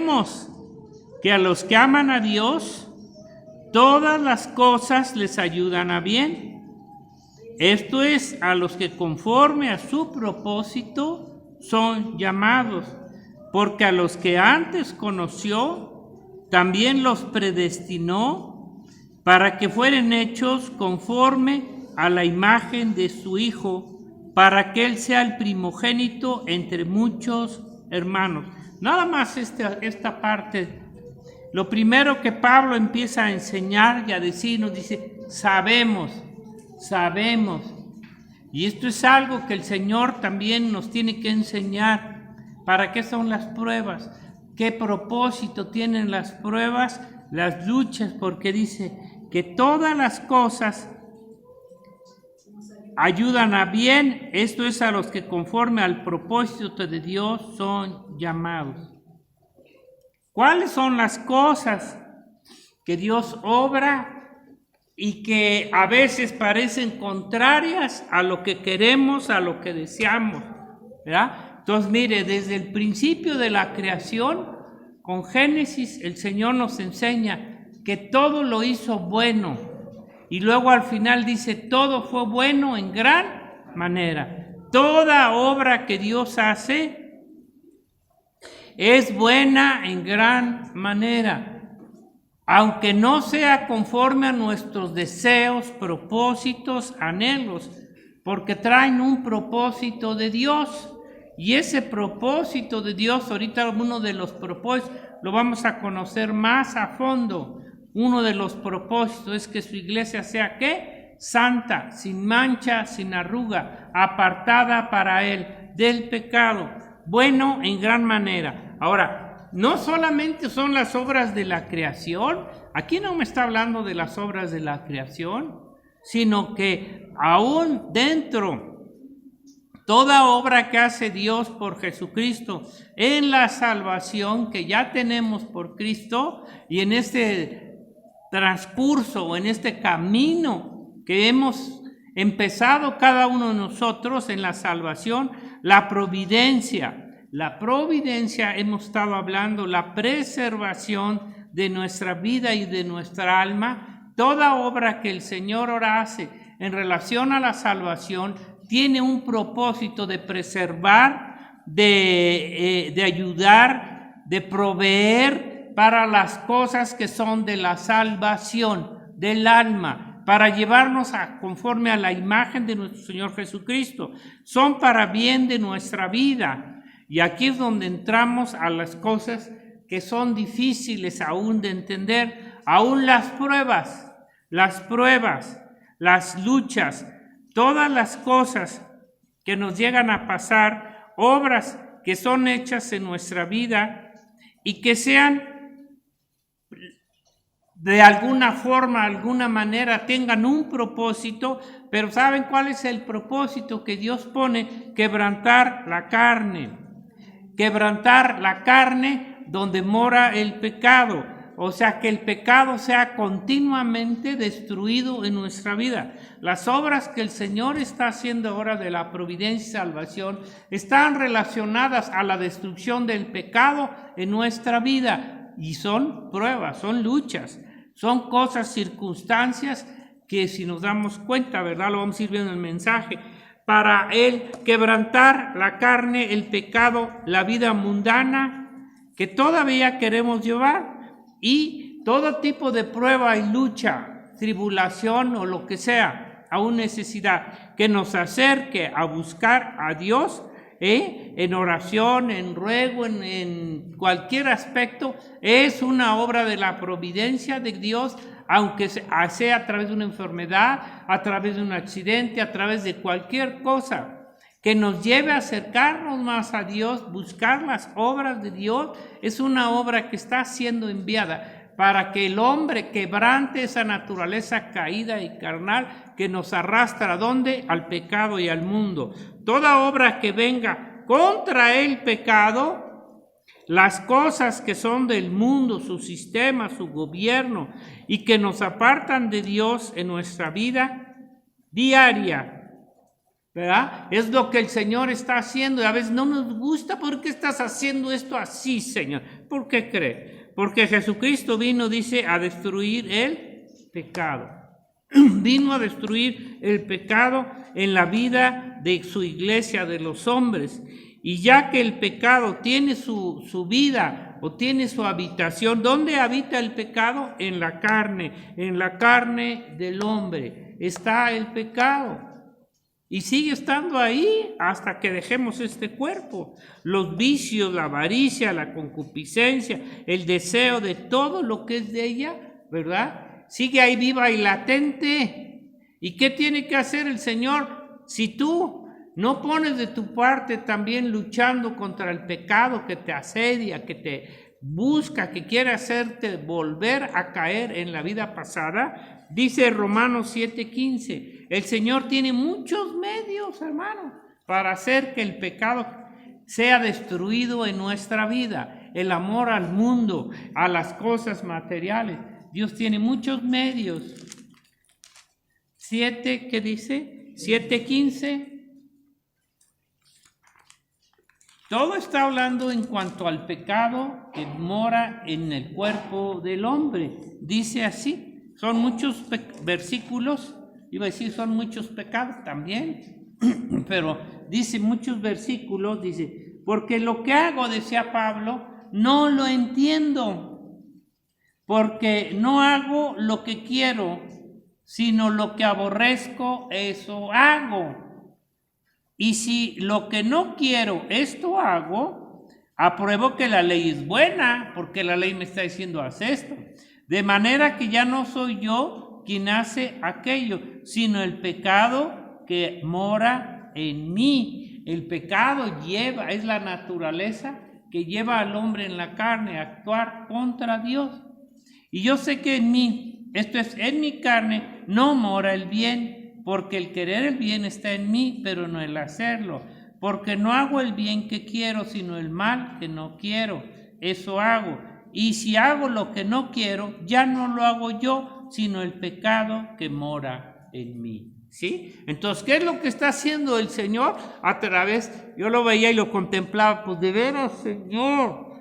sabemos que a los que aman a Dios, todas las cosas les ayudan a bien. Esto es, a los que conforme a su propósito son llamados, porque a los que antes conoció, también los predestinó para que fueran hechos conforme a la imagen de su Hijo, para que Él sea el primogénito entre muchos hermanos. Nada más esta parte. Lo primero que Pablo empieza a enseñar y a decirnos, dice, sabemos. Y esto es algo que el Señor también nos tiene que enseñar. ¿Para qué son las pruebas? ¿Qué propósito tienen las pruebas? Las luchas, porque dice que todas las cosas ayudan a bien, esto es, a los que conforme al propósito de Dios son llamados. ¿Cuáles son las cosas que Dios obra y que a veces parecen contrarias a lo que queremos, a lo que deseamos? ¿Verdad? Entonces, mire, desde el principio de la creación, con Génesis, el Señor nos enseña que todo lo hizo bueno. Y luego al final dice, todo fue bueno en gran manera. Toda obra que Dios hace es buena en gran manera, aunque no sea conforme a nuestros deseos, propósitos, anhelos, porque traen un propósito de Dios. Y ese propósito de Dios, ahorita uno de los propósitos, lo vamos a conocer más a fondo. Uno de los propósitos es que su iglesia sea, ¿qué? Santa, sin mancha, sin arruga, apartada para Él del pecado, bueno en gran manera. Ahora, no solamente son las obras de la creación, aquí no me está hablando de las obras de la creación, sino que aún dentro, toda obra que hace Dios por Jesucristo en la salvación que ya tenemos por Cristo, y en este transcurso o en este camino que hemos empezado cada uno de nosotros en la salvación, la providencia hemos estado hablando, la preservación de nuestra vida y de nuestra alma. Toda obra que el Señor ahora hace en relación a la salvación tiene un propósito de preservar, de ayudar, de proveer para las cosas que son de la salvación del alma, para llevarnos conforme a la imagen de nuestro Señor Jesucristo. Son para bien de nuestra vida. Y aquí es donde entramos a las cosas que son difíciles aún de entender, aún las pruebas, las luchas, todas las cosas que nos llegan a pasar, obras que son hechas en nuestra vida y que sean de alguna forma, alguna manera, tengan un propósito, pero ¿saben cuál es el propósito que Dios pone? Quebrantar la carne donde mora el pecado. O sea, que el pecado sea continuamente destruido en nuestra vida. Las obras que el Señor está haciendo ahora de la providencia y salvación están relacionadas a la destrucción del pecado en nuestra vida. Y son pruebas, son luchas, son cosas, circunstancias que si nos damos cuenta, ¿verdad? Lo vamos a ir viendo en el mensaje. Para Él quebrantar la carne, el pecado, la vida mundana que todavía queremos llevar. Y todo tipo de prueba y lucha, tribulación o lo que sea, aún necesidad, que nos acerque a buscar a Dios, en oración, en ruego, en cualquier aspecto, es una obra de la providencia de Dios, aunque sea a través de una enfermedad, a través de un accidente, a través de cualquier cosa que nos lleve a acercarnos más a Dios, buscar las obras de Dios. Es una obra que está siendo enviada para que el hombre quebrante esa naturaleza caída y carnal que nos arrastra ¿a dónde? Al pecado y al mundo. Toda obra que venga contra el pecado, las cosas que son del mundo, su sistema, su gobierno, y que nos apartan de Dios en nuestra vida diaria, ¿verdad? Es lo que el Señor está haciendo y a veces no nos gusta. ¿Por qué estás haciendo esto así, Señor? ¿Por qué cree? Porque Jesucristo vino, dice, a destruir el pecado. Vino a destruir el pecado en la vida de su iglesia, de los hombres. Y ya que el pecado tiene su vida o tiene su habitación, ¿dónde habita el pecado? En la carne del hombre está el pecado. Y sigue estando ahí hasta que dejemos este cuerpo. Los vicios, la avaricia, la concupiscencia, el deseo de todo lo que es de ella, ¿verdad? Sigue ahí viva y latente. ¿Y qué tiene que hacer el Señor? Si tú no pones de tu parte también luchando contra el pecado que te asedia, que te busca, que quiere hacerte volver a caer en la vida pasada, dice Romanos 7:15, el Señor tiene muchos medios, hermano, para hacer que el pecado sea destruido en nuestra vida. El amor al mundo, a las cosas materiales. Dios tiene muchos medios. 7, ¿qué dice? 7:15. Todo está hablando en cuanto al pecado que mora en el cuerpo del hombre. Dice así, son muchos versículos, iba a decir son muchos pecados también, pero dice muchos versículos, dice, porque lo que hago, decía Pablo, no lo entiendo, porque no hago lo que quiero, sino lo que aborrezco, eso hago. Y si lo que no quiero, esto hago, apruebo que la ley es buena, porque la ley me está diciendo, haz esto. De manera que ya no soy yo quien hace aquello, sino el pecado que mora en mí. El pecado es la naturaleza que lleva al hombre en la carne a actuar contra Dios. Y yo sé que en mí, esto es, en mi carne, no mora el bien, porque el querer el bien está en mí, pero no el hacerlo. Porque no hago el bien que quiero, sino el mal que no quiero. Eso hago. Y si hago lo que no quiero, ya no lo hago yo, sino el pecado que mora en mí. ¿Sí? Entonces, ¿qué es lo que está haciendo el Señor? A través, yo lo veía y lo contemplaba, pues de veras, Señor,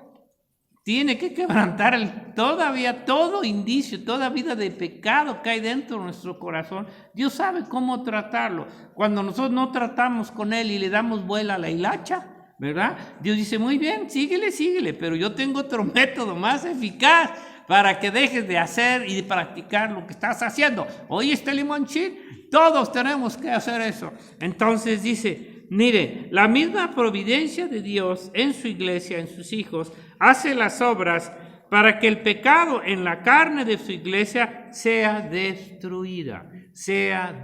tiene que quebrantar todavía todo indicio, toda vida de pecado que hay dentro de nuestro corazón. Dios sabe cómo tratarlo. Cuando nosotros no tratamos con Él y le damos vuela a la hilacha, ¿verdad? Dios dice, muy bien, síguele, pero yo tengo otro método más eficaz para que dejes de hacer y de practicar lo que estás haciendo. Oye, este limonchín, todos tenemos que hacer eso. Entonces dice, mire, la misma providencia de Dios en su iglesia, en sus hijos, hace las obras para que el pecado en la carne de su iglesia sea destruida, sea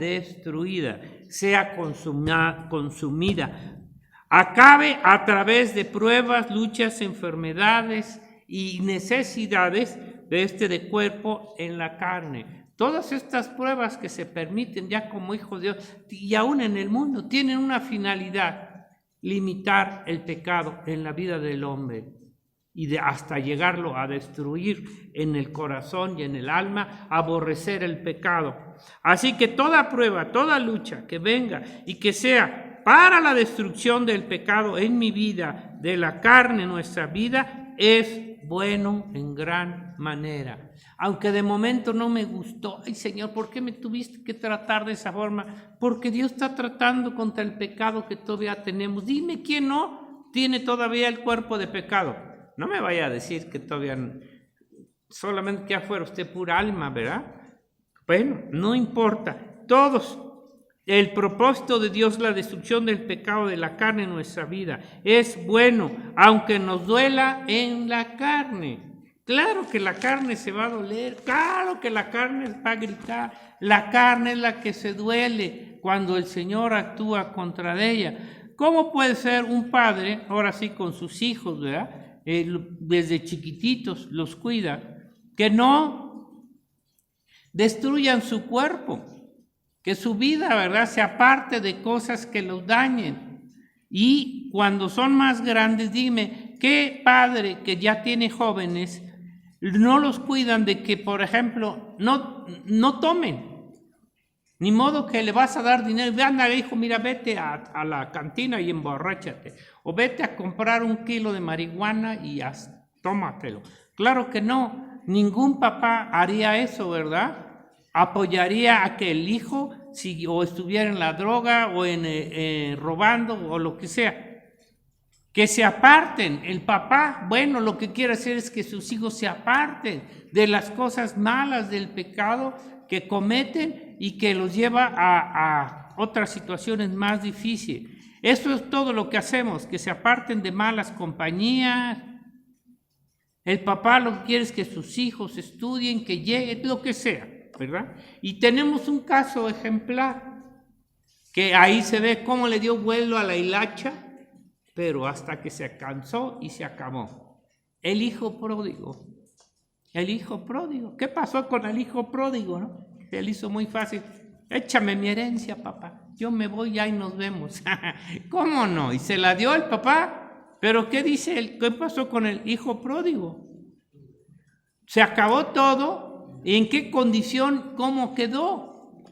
consumida, acabe a través de pruebas, luchas, enfermedades y necesidades de cuerpo en la carne. Todas estas pruebas que se permiten ya como hijos de Dios y aún en el mundo tienen una finalidad, limitar el pecado en la vida del hombre y hasta llegarlo a destruir en el corazón y en el alma, aborrecer el pecado. Así que toda prueba, toda lucha que venga y que sea para la destrucción del pecado en mi vida, de la carne en nuestra vida, es bueno en gran manera. Aunque de momento no me gustó, ay Señor, ¿por qué me tuviste que tratar de esa forma? Porque Dios está tratando contra el pecado que todavía tenemos. Dime quién no tiene todavía el cuerpo de pecado. No me vaya a decir que todavía solamente que afuera usted pura alma, ¿verdad? Bueno, no importa. Todos, el propósito de Dios, la destrucción del pecado de la carne en nuestra vida, es bueno, aunque nos duela en la carne. Claro que la carne se va a doler, claro que la carne va a gritar, la carne es la que se duele cuando el Señor actúa contra ella. ¿Cómo puede ser un padre, ahora sí con sus hijos, ¿verdad? Desde chiquititos los cuida, que no destruyan su cuerpo, que su vida, ¿verdad?, se aparte de cosas que los dañen. Y cuando son más grandes, dime, ¿qué padre que ya tiene jóvenes no los cuidan de que, por ejemplo, no tomen? Ni modo que le vas a dar dinero, anda hijo, mira, vete a la cantina y emborráchate, o vete a comprar 1 kilo de marihuana y haz. tómatelo. Claro que no, ningún papá haría eso, ¿verdad? Apoyaría a que el hijo o estuviera en la droga o en robando o lo que sea. Que se aparten. El papá, bueno, lo que quiere hacer es que sus hijos se aparten de las cosas malas, del pecado que cometen y que los lleva a otras situaciones más difíciles. Eso es todo lo que hacemos, que se aparten de malas compañías. El papá lo que quiere es que sus hijos estudien, que lleguen, lo que sea, ¿verdad? Y tenemos un caso ejemplar, que ahí se ve cómo le dio vuelo a la hilacha, pero hasta que se cansó y se acabó. El hijo pródigo. El hijo pródigo. ¿Qué pasó con el hijo pródigo, no? Se le hizo muy fácil. Échame mi herencia, papá. Yo me voy ya y nos vemos. ¿Cómo no? Y se la dio el papá. Pero ¿qué dice él? ¿Qué pasó con el hijo pródigo? Se acabó todo. ¿Y en qué condición? ¿Cómo quedó?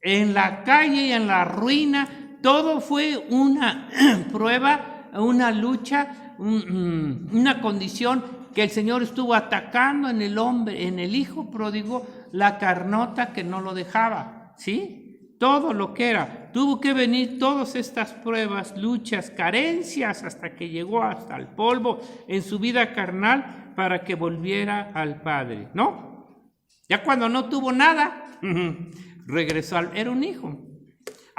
En la calle y en la ruina. Todo fue una prueba, una lucha, una condición que el Señor estuvo atacando en el hombre, en el hijo pródigo, la carnota que no lo dejaba, ¿sí? Todo lo que era. Tuvo que venir todas estas pruebas, luchas, carencias, hasta que llegó hasta el polvo en su vida carnal para que volviera al Padre, ¿no? Ya cuando no tuvo nada, regresó, era un hijo.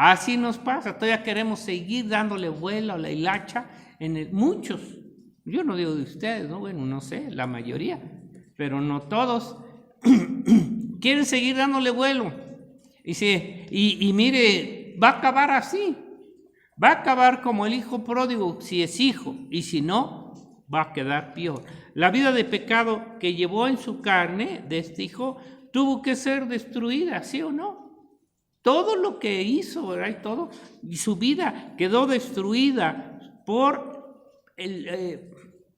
Así nos pasa, todavía queremos seguir dándole vuelo a la hilacha muchos, yo no digo de ustedes, ¿no? Bueno, no sé, la mayoría, pero no todos, quieren seguir dándole vuelo. Y mire, va a acabar así, va a acabar como el hijo pródigo, si es hijo, y si no, va a quedar peor. La vida de pecado que llevó en su carne de este hijo tuvo que ser destruida, ¿sí o no? Todo lo que hizo, ¿verdad? Y su vida quedó destruida por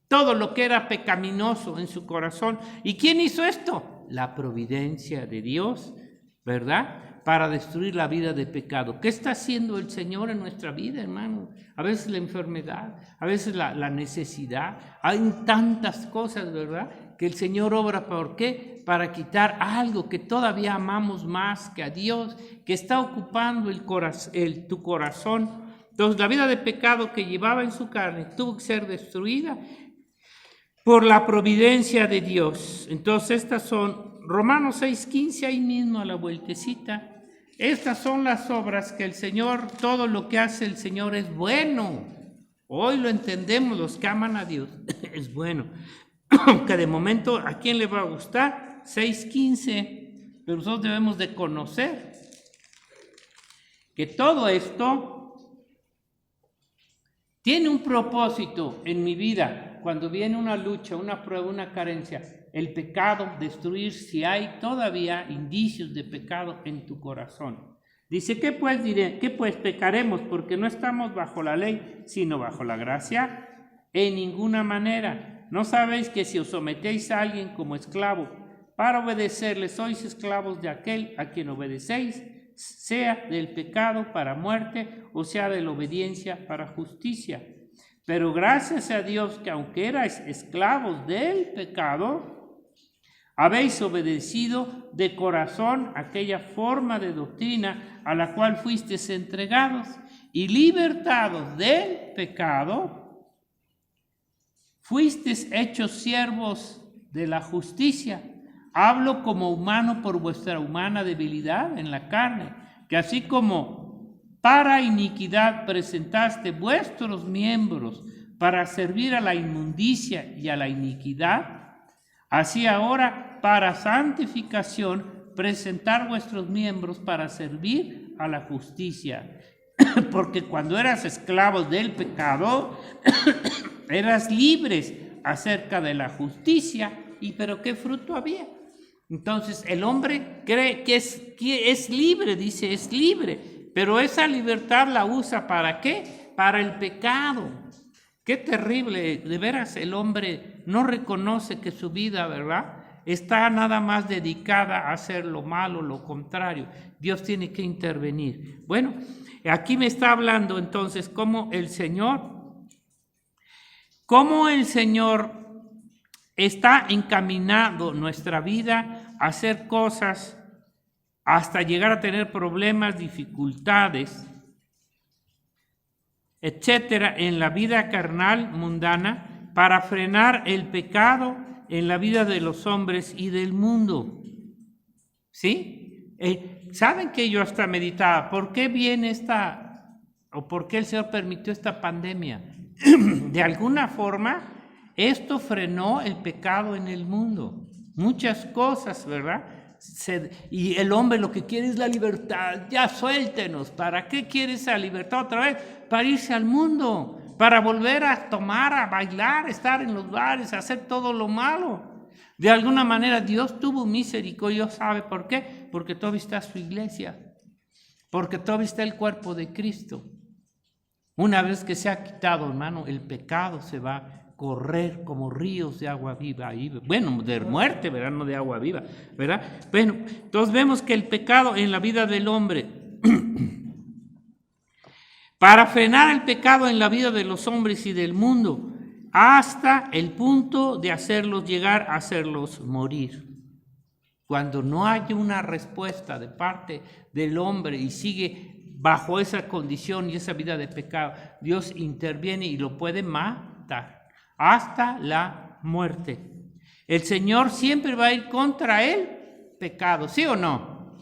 todo lo que era pecaminoso en su corazón. ¿Y quién hizo esto? La providencia de Dios, ¿verdad? Para destruir la vida de pecado. ¿Qué está haciendo el Señor en nuestra vida, hermano? A veces la enfermedad, a veces la necesidad. Hay tantas cosas, ¿verdad? Que el Señor obra, ¿por qué? Para quitar algo que todavía amamos más que a Dios, que está ocupando tu corazón. Entonces, la vida de pecado que llevaba en su carne tuvo que ser destruida por la providencia de Dios. Entonces, estas son Romanos 6:15, ahí mismo a la vueltecita. Estas son las obras que el Señor, todo lo que hace el Señor es bueno. Hoy lo entendemos, los que aman a Dios, es bueno. Que de momento, ¿a quién le va a gustar? 6:15, pero nosotros debemos de conocer que todo esto tiene un propósito en mi vida. Cuando viene una lucha, una prueba, una carencia, el pecado, destruir si hay todavía indicios de pecado en tu corazón. Dice, ¿qué pues diré? ¿Qué pues pecaremos? Porque no estamos bajo la ley, sino bajo la gracia. En ninguna manera. ¿No sabéis que si os sometéis a alguien como esclavo para obedecerle, sois esclavos de aquel a quien obedecéis, sea del pecado para muerte o sea de la obediencia para justicia? Pero gracias a Dios que aunque erais esclavos del pecado, habéis obedecido de corazón aquella forma de doctrina a la cual fuisteis entregados, y libertados del pecado, fuisteis hechos siervos de la justicia. Hablo como humano por vuestra humana debilidad en la carne, que así como para iniquidad presentaste vuestros miembros para servir a la inmundicia y a la iniquidad, así ahora para santificación presentar vuestros miembros para servir a la justicia. Porque cuando eras esclavos del pecado, eras libres acerca de la justicia, pero ¿qué fruto había? Entonces el hombre cree que es libre, dice es libre, pero esa libertad la usa ¿para qué? Para el pecado. Qué terrible, de veras el hombre no reconoce que su vida, ¿verdad?, está nada más dedicada a hacer lo malo, lo contrario. Dios tiene que intervenir. Bueno, aquí me está hablando entonces cómo el Señor está encaminado nuestra vida a hacer cosas hasta llegar a tener problemas, dificultades, etcétera, en la vida carnal, mundana, para frenar el pecado en la vida de los hombres y del mundo. ¿Sí? ¿Saben que yo hasta meditaba, por qué viene o por qué el Señor permitió esta pandemia? De alguna forma, esto frenó el pecado en el mundo. Muchas cosas, ¿verdad? Y el hombre lo que quiere es la libertad. Ya suéltenos. ¿Para qué quiere esa libertad otra vez? Para irse al mundo, para volver a tomar, a bailar, estar en los bares, hacer todo lo malo. De alguna manera Dios tuvo misericordia. ¿Sabe por qué? Porque todavía está su iglesia, porque todavía está el cuerpo de Cristo. Una vez que se ha quitado, hermano, el pecado se va a correr como ríos de agua viva. Bueno, de muerte, ¿verdad? No de agua viva, ¿verdad? Bueno, entonces vemos que el pecado en la vida del hombre, para frenar el pecado en la vida de los hombres y del mundo, hasta el punto de hacerlos llegar a hacerlos morir. Cuando no hay una respuesta de parte del hombre y sigue bajo esa condición y esa vida de pecado, Dios interviene y lo puede matar hasta la muerte. El Señor siempre va a ir contra el pecado, ¿sí o no?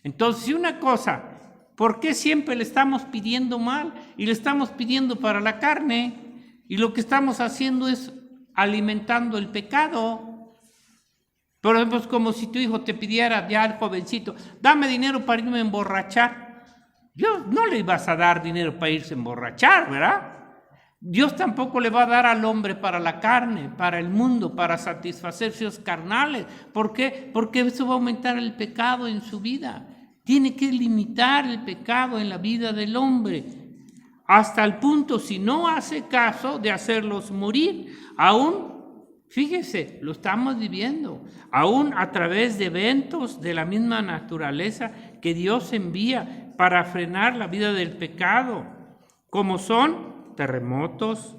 Entonces, una cosa, ¿por qué siempre le estamos pidiendo mal y le estamos pidiendo para la carne? Y lo que estamos haciendo es alimentando el pecado. Por ejemplo, es como si tu hijo te pidiera, ya el jovencito, dame dinero para irme a emborrachar. Dios no le vas a dar dinero para irse a emborrachar, ¿verdad? Dios tampoco le va a dar al hombre para la carne, para el mundo, para satisfacer sus carnales. ¿Por qué? Porque eso va a aumentar el pecado en su vida. Tiene que limitar el pecado en la vida del hombre, hasta el punto, si no hace caso, de hacerlos morir. Aún, fíjese, lo estamos viviendo, aún a través de eventos de la misma naturaleza que Dios envía para frenar la vida del pecado, como son terremotos,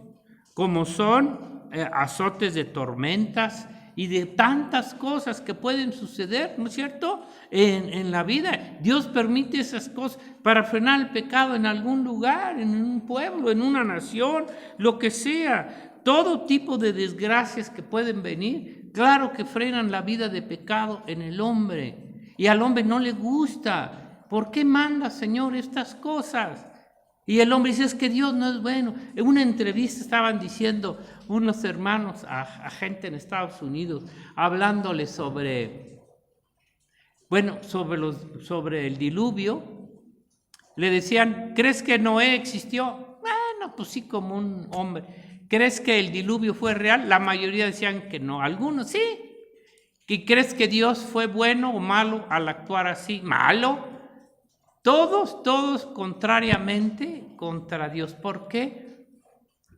como son azotes de tormentas y de tantas cosas que pueden suceder, ¿no es cierto?, en la vida. Dios permite esas cosas para frenar el pecado en algún lugar, en un pueblo, en una nación, lo que sea. Todo tipo de desgracias que pueden venir, claro que frenan la vida de pecado en el hombre. Y al hombre no le gusta. ¿Por qué manda, Señor, estas cosas? Y el hombre dice, es que Dios no es bueno. En una entrevista estaban diciendo unos hermanos a gente en Estados Unidos, hablándole sobre el diluvio. Le decían, ¿crees que Noé existió? Bueno, pues sí, como un hombre. ¿Crees que el diluvio fue real? La mayoría decían que no. Algunos sí. ¿Y crees que Dios fue bueno o malo al actuar así? Malo. Todos contrariamente contra Dios. ¿Por qué?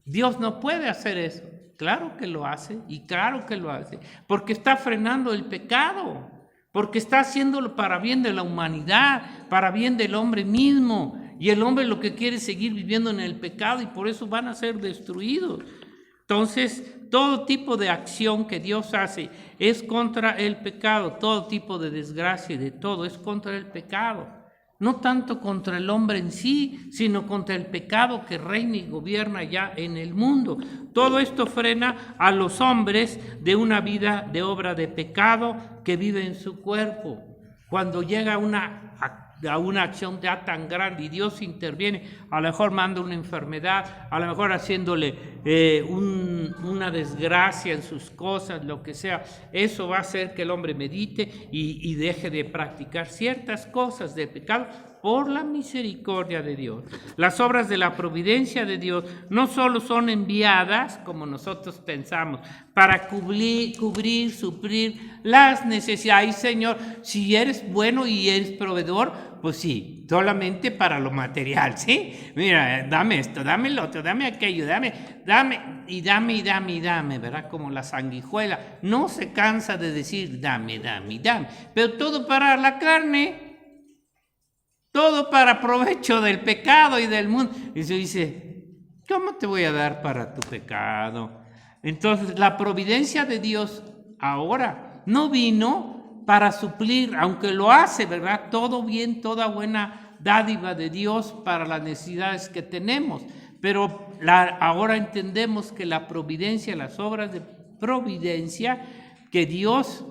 Dios no puede hacer eso. Claro que lo hace, y claro que lo hace, porque está frenando el pecado, porque está haciéndolo para bien de la humanidad, para bien del hombre mismo, y el hombre lo que quiere es seguir viviendo en el pecado, y por eso van a ser destruidos. Entonces, todo tipo de acción que Dios hace es contra el pecado, todo tipo de desgracia y de todo es contra el pecado. No tanto contra el hombre en sí, sino contra el pecado que reina y gobierna ya en el mundo. Todo esto frena a los hombres de una vida de obra de pecado que vive en su cuerpo. Cuando llega a una acción ya tan grande y Dios interviene, a lo mejor manda una enfermedad, a lo mejor haciéndole una desgracia en sus cosas, lo que sea, eso va a hacer que el hombre medite y deje de practicar ciertas cosas de pecado por la misericordia de Dios. Las obras de la providencia de Dios no solo son enviadas, como nosotros pensamos, para cubrir, suplir las necesidades. Ay, Señor, si eres bueno y eres proveedor, pues sí, solamente para lo material, ¿sí? Mira, dame esto, dame el otro, dame aquello, dame, ¿verdad? Como la sanguijuela, no se cansa de decir dame, pero todo para la carne, todo para provecho del pecado y del mundo. Y se dice, ¿cómo te voy a dar para tu pecado? Entonces, la providencia de Dios ahora no vino para suplir, aunque lo hace, ¿verdad? Todo bien, toda buena dádiva de Dios para las necesidades que tenemos. Pero ahora entendemos que la providencia, las obras de providencia que Dios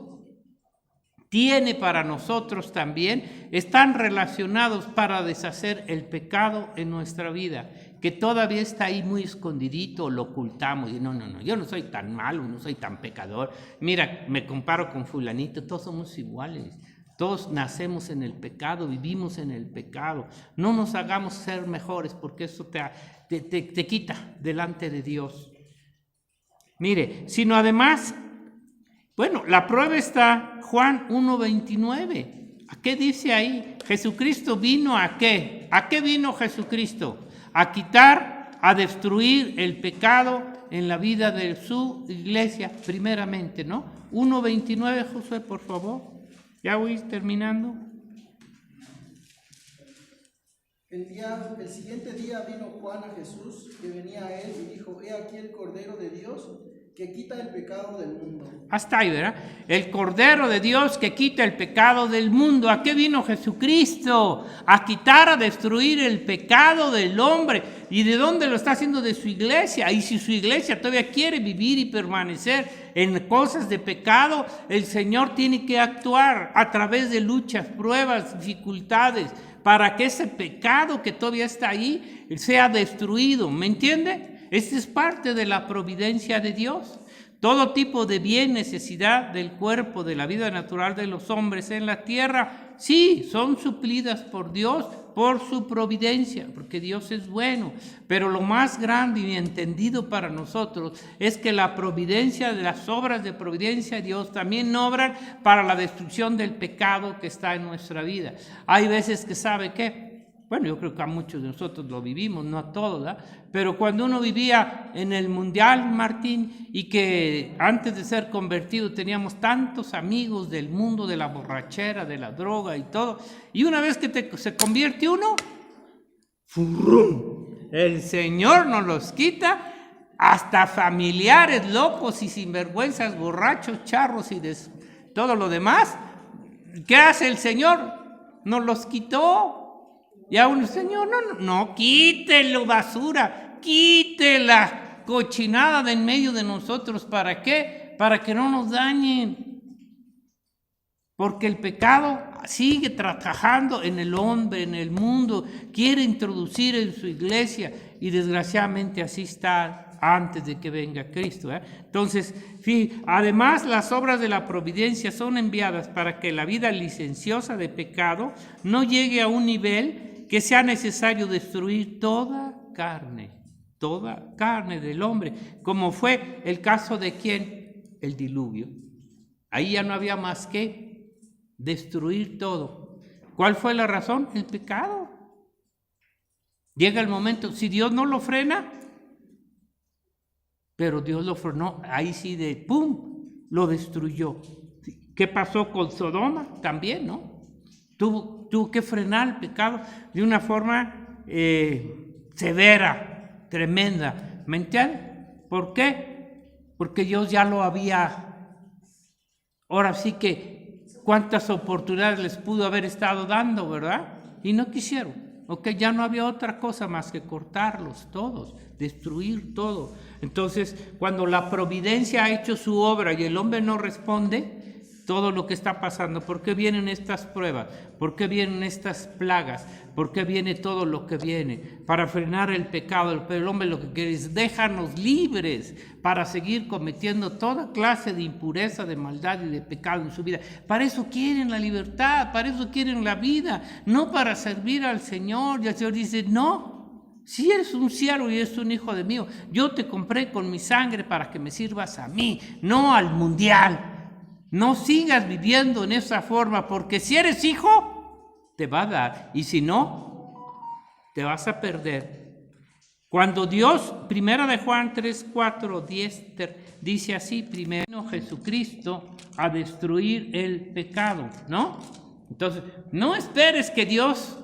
tiene para nosotros también, están relacionados para deshacer el pecado en nuestra vida, que todavía está ahí muy escondidito, lo ocultamos, y no, yo no soy tan malo, no soy tan pecador, mira, me comparo con fulanito, todos somos iguales, todos nacemos en el pecado, vivimos en el pecado, no nos hagamos ser mejores, porque eso te quita delante de Dios. Mire, sino además, bueno, la prueba está Juan 1:29. ¿A qué dice ahí? Jesucristo vino ¿a qué? ¿A qué vino Jesucristo? A quitar, a destruir el pecado en la vida de su iglesia, primeramente, ¿no? 1:29, Josué, por favor. Ya voy terminando. El siguiente día vino Juan a Jesús, que venía a él, y dijo: He aquí el Cordero de Dios, que quita el pecado del mundo. Hasta ahí, ¿verdad? El Cordero de Dios que quita el pecado del mundo. ¿A qué vino Jesucristo? A quitar, a destruir el pecado del hombre. ¿Y de dónde lo está haciendo? De su iglesia. Y si su iglesia todavía quiere vivir y permanecer en cosas de pecado, el Señor tiene que actuar a través de luchas, pruebas, dificultades, para que ese pecado que todavía está ahí sea destruido. ¿Me entiende? Esta es parte de la providencia de Dios. Todo tipo de bien, necesidad del cuerpo, de la vida natural de los hombres en la tierra, sí, son suplidas por Dios, por su providencia, porque Dios es bueno. Pero lo más grande y entendido para nosotros es que la providencia, de las obras de providencia de Dios también obran para la destrucción del pecado que está en nuestra vida. Hay veces que sabe que, bueno, yo creo que a muchos de nosotros lo vivimos, no a todos, ¿verdad? Pero cuando uno vivía en el mundial, Martín, y que antes de ser convertido teníamos tantos amigos del mundo de la borrachera, de la droga y todo, y una vez que se convierte uno, ¡furrum! El Señor nos los quita, hasta familiares locos y sinvergüenzas, borrachos, charros y todo lo demás. ¿Qué hace el Señor? Nos los quitó. Y a un Señor, no, quítelo, basura, quítela, cochinada de en medio de nosotros. ¿Para qué? Para que no nos dañen. Porque el pecado sigue trabajando en el hombre, en el mundo, quiere introducir en su iglesia, y desgraciadamente así está antes de que venga Cristo. Entonces, además las obras de la providencia son enviadas para que la vida licenciosa de pecado no llegue a un nivel que sea necesario destruir toda carne del hombre, como fue el caso de ¿quién? El diluvio. Ahí ya no había más que destruir todo. ¿Cuál fue la razón? El pecado. Llega el momento, si Dios no lo frena, pero Dios lo frenó, ahí sí de ¡pum!, lo destruyó. ¿Qué pasó con Sodoma? También, ¿no? Tuvo que frenar el pecado de una forma severa, tremenda. ¿Me entienden? ¿Por qué? Porque Dios ya lo había. Ahora sí que cuántas oportunidades les pudo haber estado dando, ¿verdad? Y no quisieron. Ya no había otra cosa más que cortarlos todos, destruir todo. Entonces, cuando la providencia ha hecho su obra y el hombre no responde, todo lo que está pasando, ¿por qué vienen estas pruebas? ¿Por qué vienen estas plagas? ¿Por qué viene todo lo que viene? Para frenar el pecado. Pero el hombre lo que quiere es déjanos libres para seguir cometiendo toda clase de impureza, de maldad y de pecado en su vida. Para eso quieren la libertad, para eso quieren la vida, no para servir al Señor. Y el Señor dice, no, si eres un siervo y eres un hijo de mío, yo te compré con mi sangre para que me sirvas a mí, no al mundial. No sigas viviendo en esa forma, porque si eres hijo, te va a dar, y si no, te vas a perder. Cuando Dios, primera de Juan 3, 4, 10, dice así, primero Jesucristo a destruir el pecado, ¿no? Entonces, no esperes que Dios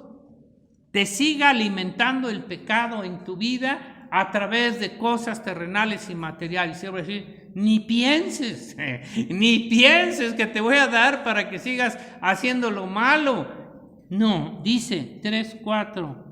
te siga alimentando el pecado en tu vida a través de cosas terrenales y materiales. Y voy a decir, ni pienses que te voy a dar para que sigas haciendo lo malo. No, dice 3:4.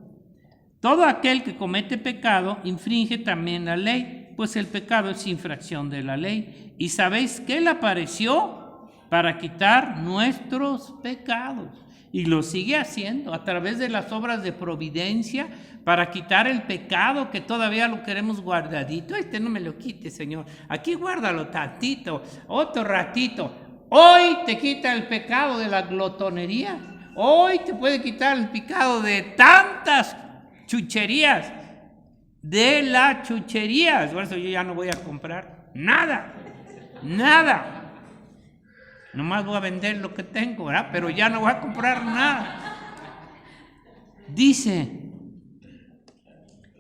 Todo aquel que comete pecado infringe también la ley, pues el pecado es infracción de la ley. Y sabéis que Él apareció para quitar nuestros pecados. Y lo sigue haciendo a través de las obras de providencia para quitar el pecado que todavía lo queremos guardadito. No me lo quite, Señor. Aquí guárdalo tantito, otro ratito. Hoy te quita el pecado de la glotonería. Hoy te puede quitar el pecado de tantas chucherías. De las chucherías. Por eso yo ya no voy a comprar nada. Nomás voy a vender lo que tengo, ¿verdad? Pero ya no voy a comprar nada. Dice,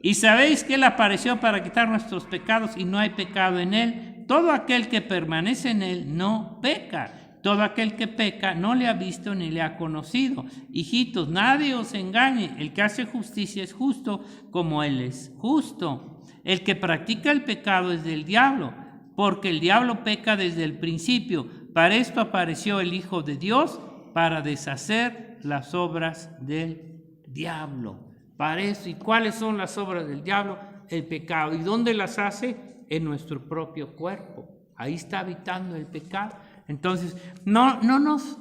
y sabéis que Él apareció para quitar nuestros pecados y no hay pecado en Él. Todo aquel que permanece en Él no peca. Todo aquel que peca no le ha visto ni le ha conocido. Hijitos, nadie os engañe. El que hace justicia es justo como Él es justo. El que practica el pecado es del diablo, porque el diablo peca desde el principio. Para esto apareció el Hijo de Dios, para deshacer las obras del diablo. Para eso. ¿Y cuáles son las obras del diablo? El pecado. ¿Y dónde las hace? En nuestro propio cuerpo. Ahí está habitando el pecado. Entonces, no nos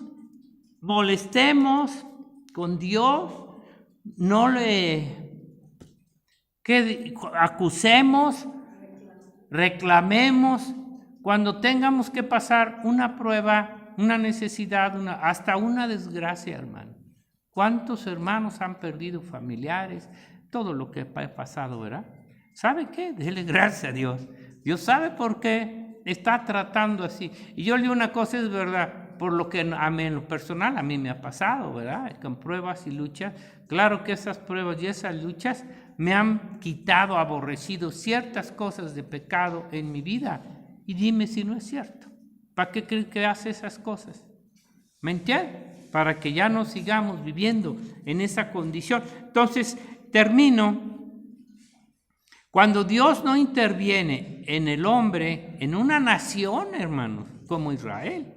molestemos con Dios, no le acusemos, reclamemos. Cuando tengamos que pasar una prueba, una necesidad, hasta una desgracia, hermano. ¿Cuántos hermanos han perdido familiares? Todo lo que ha pasado, ¿verdad? ¿Sabe qué? Dele gracias a Dios. Dios sabe por qué está tratando así. Y yo le digo una cosa, es verdad, por lo que a mí en lo personal a mí me ha pasado, ¿verdad? Con pruebas y luchas. Claro que esas pruebas y esas luchas me han quitado, aborrecido ciertas cosas de pecado en mi vida. Y dime si no es cierto. ¿Para qué cree que hace esas cosas? ¿Me entiende? Para que ya no sigamos viviendo en esa condición. Entonces, termino. Cuando Dios no interviene en el hombre, en una nación, hermanos, como Israel,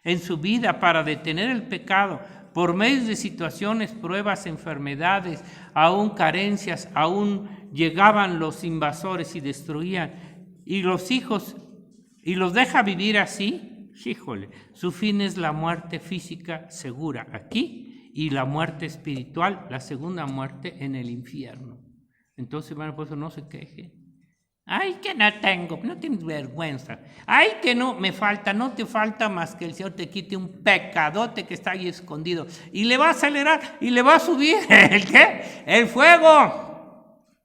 en su vida para detener el pecado, por medio de situaciones, pruebas, enfermedades, aún carencias, aún llegaban los invasores y destruían, y los hijos, y los deja vivir así, híjole, su fin es la muerte física segura aquí y la muerte espiritual, la segunda muerte en el infierno. Entonces, hermano, por eso no se queje. Ay, que no tengo, no tienes vergüenza. Ay, que no me falta, no te falta más que el Señor te quite un pecadote que está ahí escondido. Y le va a acelerar y le va a subir, ¿el qué? El fuego.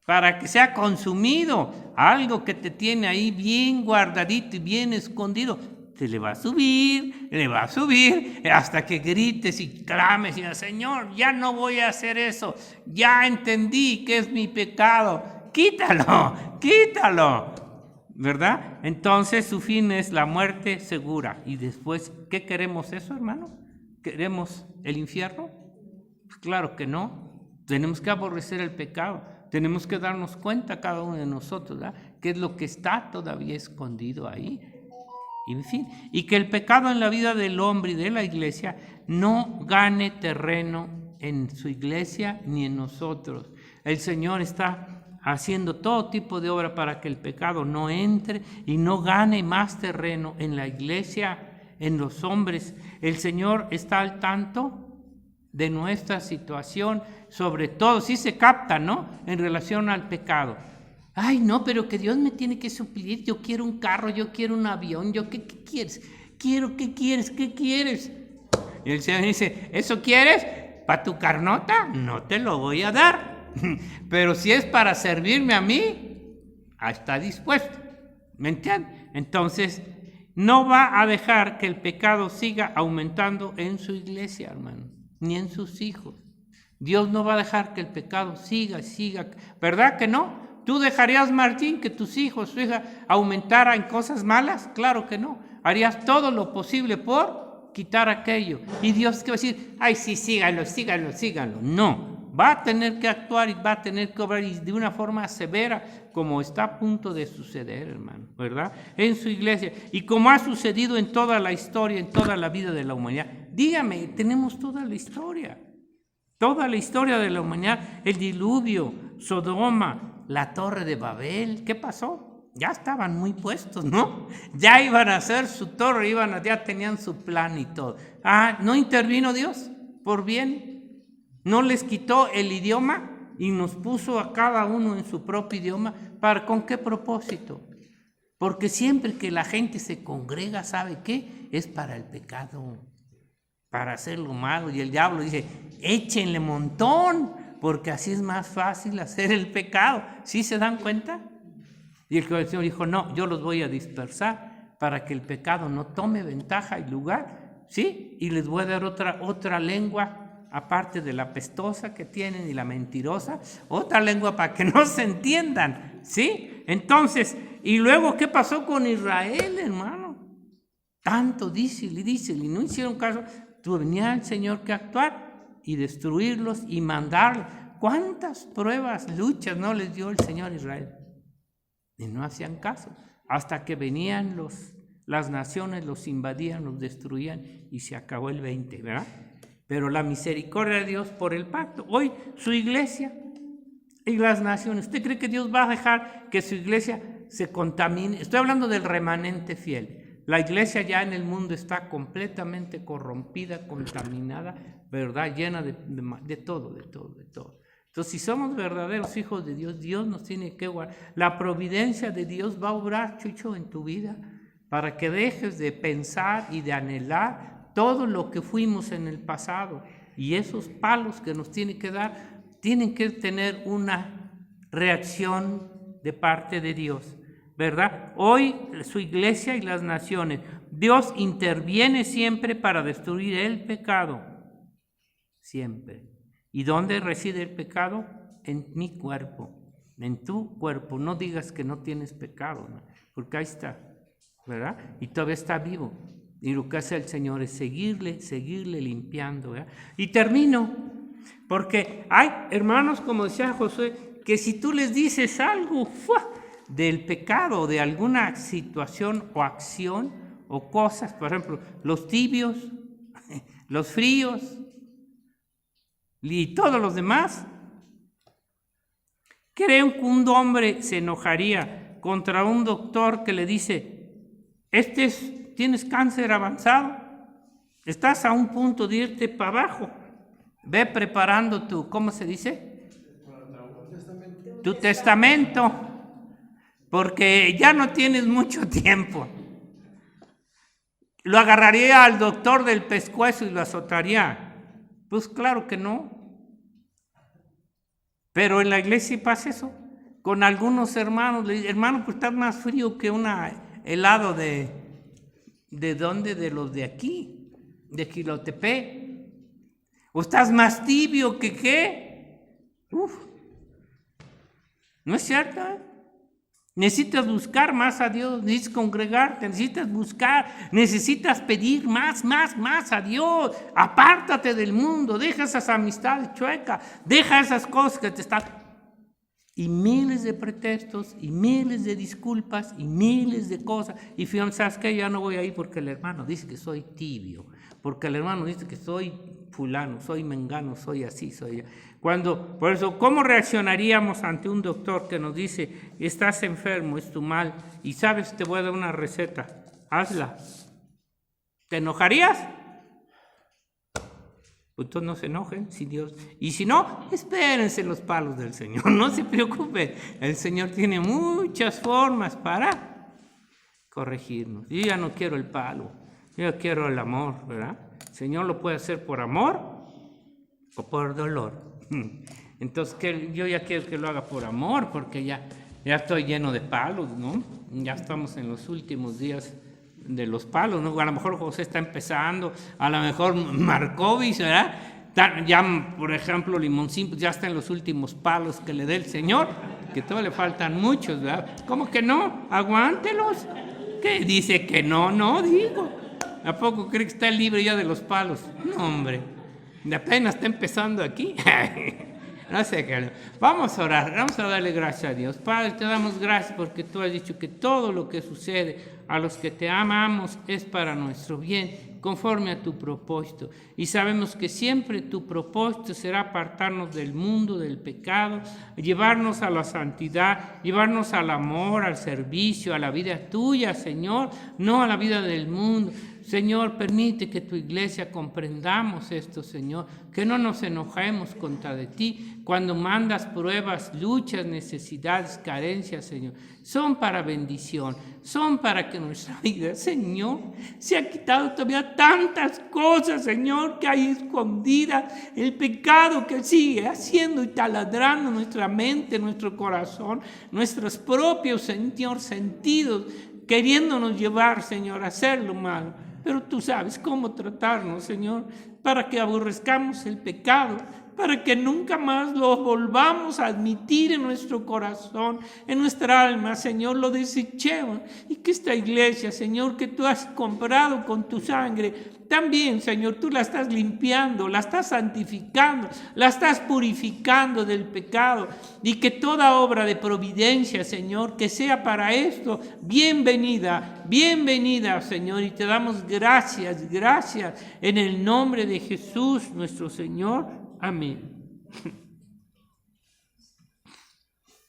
Para que sea consumido, algo que te tiene ahí bien guardadito y bien escondido, te le va a subir, hasta que grites y clames y digas, Señor, ya no voy a hacer eso, ya entendí que es mi pecado, quítalo, ¿verdad? Entonces su fin es la muerte segura. Y después, ¿qué queremos eso, hermano? ¿Queremos el infierno? Pues claro que no, tenemos que aborrecer el pecado. Tenemos que darnos cuenta cada uno de nosotros, ¿verdad? Qué es lo que está todavía escondido ahí. En fin, y que el pecado en la vida del hombre y de la iglesia no gane terreno en su iglesia ni en nosotros. El Señor está haciendo todo tipo de obra para que el pecado no entre y no gane más terreno en la iglesia, en los hombres. El Señor está al tanto de nuestra situación, sobre todo, si se capta, ¿no? En relación al pecado. Ay, no, pero que Dios me tiene que suplir, yo quiero un carro, yo quiero un avión, ¿qué quieres? ¿Qué quieres? Y el Señor dice, ¿eso quieres? ¿Para tu carnota? No te lo voy a dar. Pero si es para servirme a mí, está dispuesto. ¿Me entiendes? Entonces, no va a dejar que el pecado siga aumentando en su iglesia, hermano, ni en sus hijos. Dios no va a dejar que el pecado siga, ¿verdad que no? ¿Tú dejarías, Martín, que tus hijos, su hija, aumentara en cosas malas? Claro que no. Harías todo lo posible por quitar aquello. Y Dios, ¿qué va a decir? Ay, sí, síganlo. No, va a tener que actuar y va a tener que obrar y de una forma severa, como está a punto de suceder, hermano, ¿verdad? En su iglesia y como ha sucedido en toda la historia, en toda la vida de la humanidad. Dígame, tenemos toda la historia de la humanidad, el diluvio, Sodoma, la torre de Babel. ¿Qué pasó? Ya estaban muy puestos, ¿no? Ya iban a hacer su torre, ya tenían su plan y todo. ¿No intervino Dios por bien? ¿No les quitó el idioma y nos puso a cada uno en su propio idioma? ¿Con qué propósito? Porque siempre que la gente se congrega, ¿sabe qué? Es para el pecado, para hacer lo malo. Y el diablo dice, échenle montón, porque así es más fácil hacer el pecado. ¿Sí se dan cuenta? Y el Señor dijo, no, yo los voy a dispersar para que el pecado no tome ventaja y lugar, ¿sí? Y les voy a dar otra lengua, aparte de la pestosa que tienen y la mentirosa, otra lengua para que no se entiendan, ¿sí? Entonces, y luego, ¿qué pasó con Israel, hermano? Tanto dícele, y no hicieron caso. Venía el Señor que actuar y destruirlos y mandarlos. ¿Cuántas pruebas, luchas no les dio el Señor a Israel? Y no hacían caso, hasta que venían las naciones, los invadían, los destruían y se acabó el 20, ¿verdad? Pero la misericordia de Dios por el pacto. Hoy su iglesia y las naciones. ¿Usted cree que Dios va a dejar que su iglesia se contamine? Estoy hablando del remanente fiel. La iglesia ya en el mundo está completamente corrompida, contaminada, ¿verdad? Llena de todo. Entonces, si somos verdaderos hijos de Dios, Dios nos tiene que guardar. La providencia de Dios va a obrar, Chucho, en tu vida, para que dejes de pensar y de anhelar todo lo que fuimos en el pasado. Y esos palos que nos tiene que dar, tienen que tener una reacción de parte de Dios, ¿verdad? Hoy su iglesia y las naciones, Dios interviene siempre para destruir el pecado, siempre. ¿Y dónde reside el pecado? En mi cuerpo, en tu cuerpo. No digas que no tienes pecado, ¿no? Porque ahí está, ¿verdad? Y todavía está vivo. Y lo que hace el Señor es seguirle limpiando, ¿verdad? Y termino, porque hay hermanos, como decía Josué, que si tú les dices algo del pecado, de alguna situación o acción o cosas, por ejemplo, los tibios, los fríos y todos los demás, ¿creen que un hombre se enojaría contra un doctor que le dice, tienes cáncer avanzado, estás a un punto de irte para abajo, ve preparando ¿cómo se dice? Tu testamento, porque ya no tienes mucho tiempo. ¿Lo agarraría al doctor del pescuezo y lo azotaría? Pues claro que no. Pero en la iglesia pasa eso. Con algunos hermanos, le dicen, hermano, pues estás más frío que un helado ¿de dónde? De los de aquí, de Jilotepec. ¿O estás más tibio que qué? ¿No es cierto? Necesitas buscar más a Dios, necesitas congregarte, necesitas buscar, necesitas pedir más a Dios. Apártate del mundo, deja esas amistades chuecas, deja esas cosas que te están... Y miles de pretextos, y miles de disculpas, y miles de cosas. Y fíjate, ¿sabes qué? Ya no voy a ir porque el hermano dice que soy tibio, porque el hermano dice que soy fulano, soy mengano, soy así, soy... Por eso, ¿cómo reaccionaríamos ante un doctor que nos dice, estás enfermo, es tu mal, y sabes, te voy a dar una receta, hazla? ¿Te enojarías? Pues entonces no se enojen, si Dios... Y si no, espérense los palos del Señor, no se preocupen. El Señor tiene muchas formas para corregirnos. Yo ya no quiero el palo, yo quiero el amor, ¿verdad? El Señor lo puede hacer por amor o por dolor. Entonces yo ya quiero que lo haga por amor, porque ya estoy lleno de palos, ¿no? Ya estamos en los últimos días de los palos, ¿no? A lo mejor José está empezando, a lo mejor Markovich, ¿verdad? Ya, por ejemplo, Limoncín, pues ya está en los últimos palos que le dé el Señor, que todavía le faltan muchos, ¿verdad? ¿Cómo que no? Aguántelos. ¿Qué? Dice que no digo. ¿A poco cree que está libre ya de los palos? No, hombre, apenas está empezando aquí. No sé qué. Vamos a orar, vamos a darle gracias a Dios. Padre, te damos gracias porque tú has dicho que todo lo que sucede a los que te amamos es para nuestro bien, conforme a tu propósito. Y sabemos que siempre tu propósito será apartarnos del mundo, del pecado, llevarnos a la santidad, llevarnos al amor, al servicio, a la vida tuya, Señor, no a la vida del mundo. Señor, permite que tu iglesia comprendamos esto, Señor, que no nos enojemos contra de ti cuando mandas pruebas, luchas, necesidades, carencias, Señor. Son para bendición, son para que nuestra vida, Señor, se ha quitado todavía tantas cosas, Señor, que hay escondidas, el pecado que sigue haciendo y taladrando nuestra mente, nuestro corazón, nuestros propios, Señor, sentidos, queriéndonos llevar, Señor, a hacer lo malo. Pero tú sabes cómo tratarnos, Señor, para que aborrezcamos el pecado, para que nunca más lo volvamos a admitir en nuestro corazón, en nuestra alma, Señor, lo desechemos. Y que esta iglesia, Señor, que tú has comprado con tu sangre, también, Señor, tú la estás limpiando, la estás santificando, la estás purificando del pecado. Y que toda obra de providencia, Señor, que sea para esto, bienvenida, bienvenida, Señor. Y te damos gracias, gracias, en el nombre de Jesús, nuestro Señor. Amén.